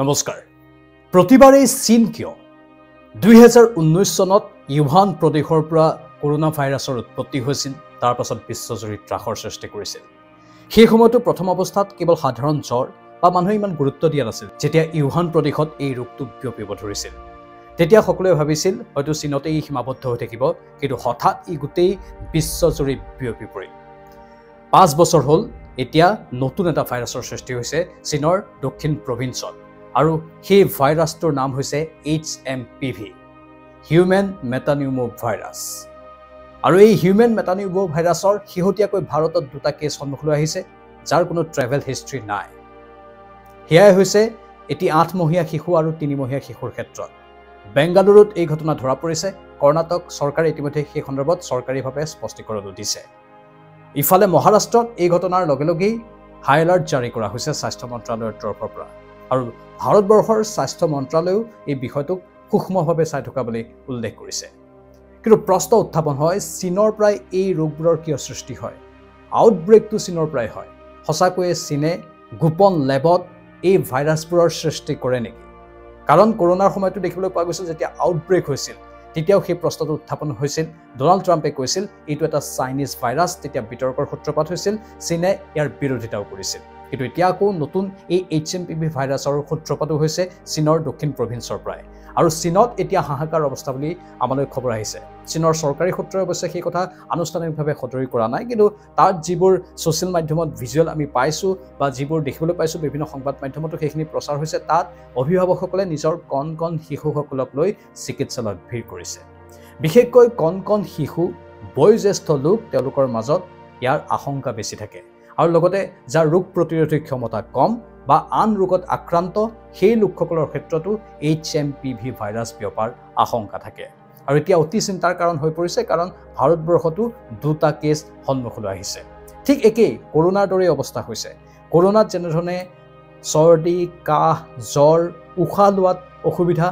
নমস্কাৰ প্ৰতিবাৰে চীন কিয় 2019 চনত ইউহান প্ৰদেশৰ পৰা কৰোনা ভাইৰাছৰ উৎপত্তি হৈছিল তাৰ পাছত বিশ্বজুৰি ত্ৰাসৰ সৃষ্টি কৰিছিল সেই সময়তো প্ৰথম অৱস্থাত কেৱল সাধাৰণ জ্বৰ বা মানুহে ইমান গুৰুত্ব দিয়া নাছিল যেতিয়া ইউহান প্ৰদেশত এই ৰোগটো বিয়পিব ধৰিছিল তেতিয়া সকলোৱে ভাবিছিল হয়তো চীনতে ই সীমাবদ্ধ হৈ থাকিব কিন্তু হঠাৎ ই গোটেই বিশ্বজুৰি বিয়পি পৰিল 5 বছৰ হ'ল এতিয়া নতুন এটা ভাইৰাছৰ সৃষ্টি হৈছে চীনৰ দক্ষিণ প্ৰভিন্সত আৰু সেই ভাইৰাছটোৰ নাম হৈছে HMPV হিউম্যান মেটানিউমো ভাইৰাছ আৰু এই হিউম্যান মেটানিউমো ভাইৰাছৰ শেহতীয়াকৈ ভাৰতত দুটা কেছ সন্মুখলৈ আহিছে যাৰ কোনো ট্ৰেভেল হিষ্ট্ৰী নাই হেয়াই হৈছে এটি 8 মহীয়া শিশু আৰু 3 মহীয়া শিশুৰ ক্ষেত্ৰত বেংগালুৰুত এই ঘটনা ধৰা পৰিছে কৰ্ণাটক চৰকাৰে ইতিমধ্যে সেই সন্দৰ্ভত চৰকাৰীভাৱে স্পষ্টীকৰণ দিছে ইফালে মহাৰাষ্ট্ৰত এই ঘটনাৰ লগে লগেই হাই এলাৰ্ট জাৰি কৰা হৈছে স্বাস্থ্য মন্ত্ৰালয়ৰ তৰফৰ পৰা আৰু ভাৰতবৰ্ষৰ স্বাস্থ্য মন্ত্ৰালয়েও এই বিষয়টোক সূক্ষ্মভাৱে চাই থকা বুলি উল্লেখ কৰিছে কিন্তু প্ৰশ্ন উত্থাপন হয় চীনৰ পৰাই এই ৰোগবোৰৰ কিয় সৃষ্টি হয় আউটব্ৰেকটো চীনৰ পৰাই হয় সঁচাকৈয়ে চীনে গোপন লেবত এই ভাইৰাছবোৰৰ সৃষ্টি কৰে নেকি কাৰণ কৰোনাৰ সময়তো দেখিবলৈ পোৱা গৈছিল যেতিয়া আউটব্ৰেক হৈছিল তেতিয়াও সেই প্ৰশ্নটো উত্থাপন হৈছিল ডোনাল্ড ট্ৰাম্পে কৈছিল এইটো এটা চাইনিজ ভাইৰাছ তেতিয়া বিতৰ্কৰ সূত্ৰপাত হৈছিল চীনে ইয়াৰ বিৰোধিতাও কৰিছিল কিন্তু এতিয়া আকৌ নতুন এই HMPV ভাইৰাছৰ সূত্ৰপাতো হৈছে চীনৰ দক্ষিণ প্ৰভিন্সৰ পৰাই আৰু চীনত এতিয়া হাহাকাৰ অৱস্থা বুলি আমালৈ খবৰ আহিছে চীনৰ চৰকাৰী সূত্ৰই অৱশ্যে সেই কথা আনুষ্ঠানিকভাৱে সদৰি কৰা নাই কিন্তু তাত যিবোৰ ছ'চিয়েল মাধ্যমত ভিজুৱেল আমি পাইছোঁ বা যিবোৰ দেখিবলৈ পাইছোঁ বিভিন্ন সংবাদ মাধ্যমতো সেইখিনি প্ৰচাৰ হৈছে তাত অভিভাৱকসকলে নিজৰ কণ শিশুসকলক লৈ চিকিৎসালয়ত ভিৰ কৰিছে বিশেষকৈ কণ শিশু বয়োজ্যেষ্ঠ লোক তেওঁলোকৰ মাজত ইয়াৰ আশংকা বেছি থাকে আৰু লগতে যাৰ ৰোগ প্ৰতিৰোধী ক্ষমতা কম বা আন ৰোগত আক্ৰান্ত সেই লোকসকলৰ ক্ষেত্ৰতো HMPV ভাইৰাছ বিয়পাৰ আশংকা থাকে আৰু এতিয়া অতি চিন্তাৰ কাৰণ হৈ পৰিছে কাৰণ ভাৰতবৰ্ষতো দুটা কেছ সন্মুখলৈ আহিছে ঠিক একেই কৰোনাৰ দৰে অৱস্থা হৈছে কৰোনাত যেনেধৰণে চৰ্দি কাহ জ্বৰ উশাহ লোৱাত অসুবিধা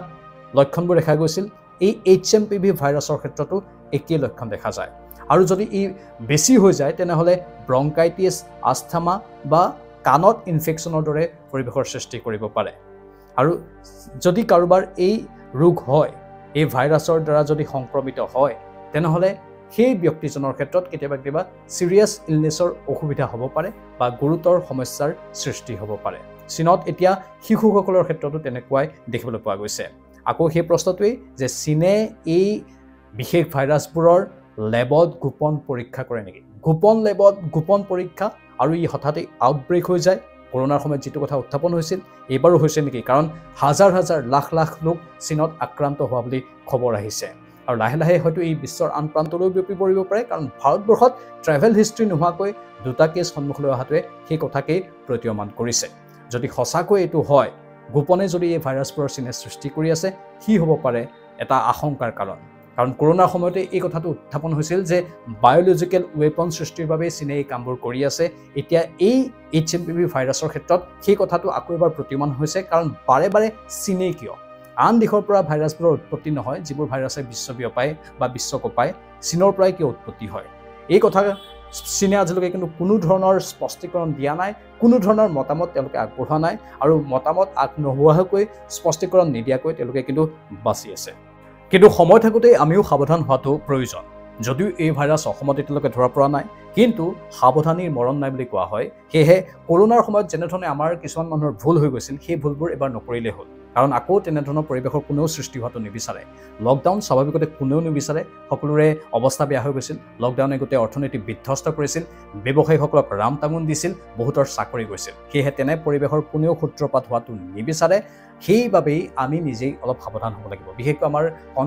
লক্ষণবোৰ দেখা গৈছিল এই HMPV ভাইৰাছৰ ক্ষেত্ৰতো একেই লক্ষণ দেখা যায় আৰু যদি ই বেছি হৈ যায় তেনেহলে ব্ৰংকাইটিছ আস্থামা বা কাণত ইনফেকচনৰ দৰে পৰিবেশৰ সৃষ্টি কৰিব পাৰে আৰু যদি কাৰোবাৰ এই ৰোগ হয় এই ভাইৰাছৰ দ্বাৰা যদি সংক্ৰমিত হয় তেনেহলে সেই ব্যক্তিজনৰ ক্ষেত্ৰত কেতিয়াবা সিৰিয়াছ ইলনেছৰ অসুবিধা হ'ব পাৰে বা গুৰুতৰ সমস্যাৰ সৃষ্টি হ'ব পাৰে চীনত এতিয়া শিশুসকলৰ ক্ষেত্ৰতো তেনেকুৱাই দেখিবলৈ পোৱা গৈছে আকৌ সেই প্ৰশ্নটোৱেই যে চীনে এই বিশেষ ভাইৰাছবোৰৰ লেবত গোপন পৰীক্ষা কৰে নেকি গোপন লেবত গোপন পৰীক্ষা আৰু ই হঠাতে আউটব্ৰেক হৈ যায় কৰোনাৰ সময়ত যেটো কথা উত্থাপন হৈছিল এবাৰো হৈছে নেকি কাৰণ হাজাৰ লাখ লোক চীনত আক্ৰান্ত হোৱা বুলি খবৰ আহিছে আৰু লাহে হয়তো এই বিশ্বৰ আন প্ৰান্তলৈ বিয়পি পৰিব পাৰে কাৰণ ভাৰতবৰ্ষত ট্ৰেভেল হিষ্ট্ৰী নোহোৱাকৈ দুটা কেছ সন্মুখলৈ অহাটোৱে সেই কথাকেই প্ৰতীয়মান কৰিছে যদি সঁচাকৈ এইটো হয় গোপনে যদি এই ভাইৰাছবোৰৰ চীনে সৃষ্টি কৰি আছে কি হ'ব পাৰে এটা আশংকাৰ কাৰণ কৰোনাৰ সময়তে এই কথাটো উত্থাপন হৈছিল যে বায়োলজিক্যাল ওয়েপন সৃষ্টিৰ বাবে চীনে এই কামবোৰ কৰি আছে এতিয়া এই HMPV ভাইৰাছৰ ক্ষেত্ৰত সেই কথাটো আকৌ এবাৰ প্ৰতিমান হৈছে কাৰণ বাৰে চীনে কিয় আন দেশৰ পৰা ভাইৰাছবোৰৰ উৎপত্তি নহয় যিবোৰ ভাইৰাছে বিশ্বব্যাপায় বা বিশ্বকোপায় চীনৰ পৰাই কিয় উৎপত্তি হয় এই কথা চীনে আজিলৈকে কিন্তু কোনো ধৰণৰ স্পষ্টীকৰণ দিয়া নাই কোনো ধৰণৰ মতামত তেওঁলোকে আগবঢ়োৱা নাই আৰু মতামত আগনোহোৱাকৈ স্পষ্টীকৰণ নিদিয়াকৈ তেওঁলোকে কিন্তু বাছি আছে কিন্তু সময় থাকোঁতে আমিও সাৱধান হোৱাটো প্ৰয়োজন যদিও এই ভাইৰাছ অসমত এতিয়ালৈকে ধৰা পৰা নাই কিন্তু সাৱধানীৰ মৰণ নাই বুলি কোৱা হয় সেয়েহে কৰোনাৰ সময়ত যেনেধৰণে আমাৰ কিছুমান মানুহৰ ভুল হৈ গৈছিল সেই ভুলবোৰ এবাৰ নকৰিলে হ'ল কাৰণ আকৌ তেনেধৰণৰ পৰিৱেশৰ কোনেও সৃষ্টি হোৱাটো নিবিচাৰে লকডাউন স্বাভাৱিকতে কোনেও নিবিচাৰে সকলোৰে অৱস্থা বেয়া হৈ গৈছিল লকডাউনে গোটেই অৰ্থনীতি বিধ্বস্ত কৰিছিল ব্যৱসায়ীসকলক ৰাম টাঙোন দিছিল বহুতৰ চাকৰি গৈছিল সেয়েহে তেনে পৰিৱেশৰ কোনেও সূত্ৰপাত হোৱাটো নিবিচাৰে সেইবাবেই আমি নিজেই অলপ সাৱধান হ'ব লাগিব বিশেষকৈ আমাৰ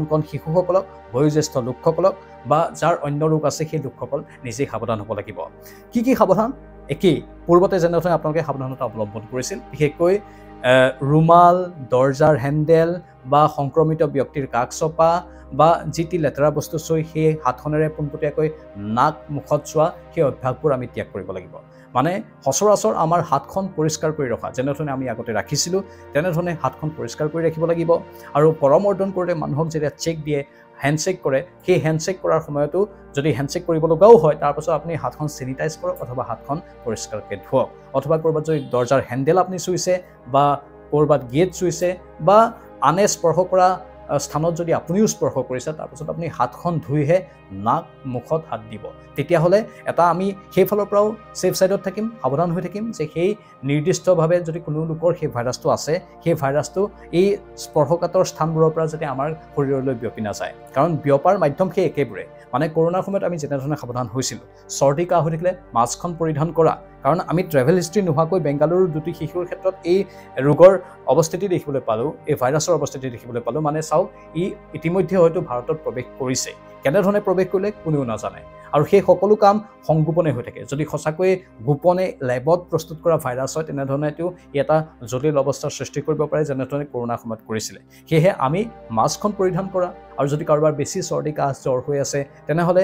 কণ শিশুসকলক বয়োজ্যেষ্ঠ লোকসকলক বা যাৰ অন্য ৰোগ আছে সেই লোকসকল নিজেই সাৱধান হ'ব লাগিব কি সাৱধান একেই পূৰ্বতে যেনেধৰণে আপোনালোকে সাৱধানতা অৱলম্বন কৰিছিল বিশেষকৈ ৰুমাল দৰ্জাৰ হেণ্ডেল বা সংক্ৰমিত ব্যক্তিৰ কাষ চপা বা যিটি লেতেৰা বস্তু চুই সেই হাতখনেৰে পোনপটীয়াকৈ নাক মুখত চোৱা সেই অভ্যাসবোৰ আমি ত্যাগ কৰিব লাগিব মানে সচৰাচৰ আমাৰ হাতখন পৰিষ্কাৰ কৰি ৰখা যেনেধৰণে আমি আগতে ৰাখিছিলোঁ তেনেধৰণে হাতখন পৰিষ্কাৰ কৰি ৰাখিব লাগিব আৰু পৰমৰ্দন কৰোঁতে মানুহক যেতিয়া চেক দিয়ে হ্যান্ডশেক কৰে সেই হ্যান্ডশেক কৰাৰ সময়তো যদি হ্যান্ডশেক কৰিব লগাও হয় তাৰ পাছত আপুনি হাতখন স্যানিটাইজ কৰক অথবা হাতখন পৰিষ্কাৰকৈ ধুওক অথবা কৰবাত যদি দৰ্জাৰ হ্যান্ডেল আপুনি চুইছে বা ক'ৰবাত গেট চুইছে বা আনে স্পৰ্শ কৰা স্থানত যদি আপুনিও স্পৰ্শ কৰিছে তাৰপিছত আপুনি হাতখন ধুইহে নাক মুখত হাত দিব তেতিয়াহ'লে এটা আমি সেইফালৰ পৰাও ছেফ ছাইডত থাকিম সাৱধান হৈ থাকিম যে সেই নিৰ্দিষ্টভাৱে যদি কোনো লোকৰ সেই ভাইৰাছটো আছে সেই ভাইৰাছটো এই স্পৰ্শকাতৰ স্থানবোৰৰ পৰা যাতে আমাৰ শৰীৰলৈ বিয়পি নাযায় কাৰণ বিয়পাৰ মাধ্যম সেই একেবোৰে মানে কৰোণাৰ সময়ত আমি যেনেধৰণে সাৱধান হৈছিলোঁ চৰ্দি কাহ হৈ থাকিলে মাস্কখন পৰিধান কৰা কাৰণ আমি ট্ৰেভেল হিষ্ট্ৰী নোহোৱাকৈ বেংগালুৰুৰ দুটি শিশুৰ ক্ষেত্ৰত এই ৰোগৰ অৱস্থিতি দেখিবলৈ পালোঁ এই ভাইৰাছৰ অৱস্থিতি দেখিবলৈ পালোঁ মানে চাওক ই ইতিমধ্যে হয়তো ভাৰতত প্ৰৱেশ কৰিছে কেনেধৰণে প্ৰৱেশ কৰিলে কোনেও নাজানে আৰু সেই সকলো কাম সংগোপনে হৈ থাকে যদি সঁচাকৈয়ে গোপনে লেবত প্ৰস্তুত কৰা ভাইৰাছ হয় তেনেধৰণেতো এটা জটিল অৱস্থাৰ সৃষ্টি কৰিব পাৰে যেনেধৰণে কৰোণাৰ সময়ত কৰিছিলে সেয়েহে আমি মাস্কখন পৰিধান কৰা আৰু যদি কাৰোবাৰ বেছি চৰ্দি কাহ জ্বৰ হৈ আছে তেনেহ'লে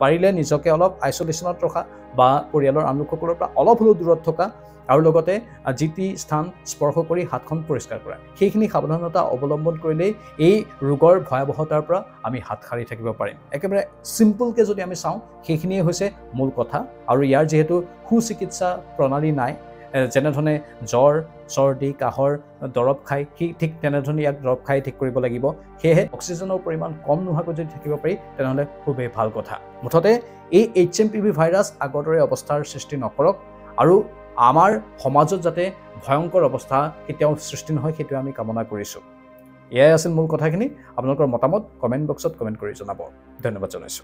পাৰিলে নিজকে অলপ আইচলেশ্যনত ৰখা বা পৰিয়ালৰ আন লোকসকলৰ পৰা অলপ হ'লেও দূৰত থকা আৰু লগতে যিটি স্থান স্পৰ্শ কৰি হাতখন পৰিষ্কাৰ কৰা সেইখিনি সাৱধানতা অৱলম্বন কৰিলেই এই ৰোগৰ ভয়াৱহতাৰ পৰা আমি হাত সাৰি থাকিব পাৰিম একেবাৰে চিম্পলকৈ যদি আমি চাওঁ সেইখিনিয়ে হৈছে মূল কথা আৰু ইয়াৰ যিহেতু সুচিকিৎসা প্ৰণালী নাই যেনেধৰণে জ্বৰ চৰ্দি কাহৰ দৰৱ খাই ঠিক তেনেধৰণে ইয়াক দৰৱ খাই ঠিক কৰিব লাগিব সেয়েহে অক্সিজেনৰ পৰিমাণ কম নোহোৱাকৈ যদি থাকিব পাৰি তেনেহ'লে খুবেই ভাল কথা মুঠতে এই HMPV ভাইৰাছ আগৰ দৰে অৱস্থাৰ সৃষ্টি নকৰক আৰু আমাৰ সমাজত যাতে ভয়ংকৰ অৱস্থা কেতিয়াও সৃষ্টি নহয় সেইটোৱে আমি কামনা কৰিছোঁ এয়াই আছিল মূল কথাখিনি আপোনালোকৰ মতামত কমেণ্ট বক্সত কমেণ্ট কৰি জনাব ধন্যবাদ জনাইছোঁ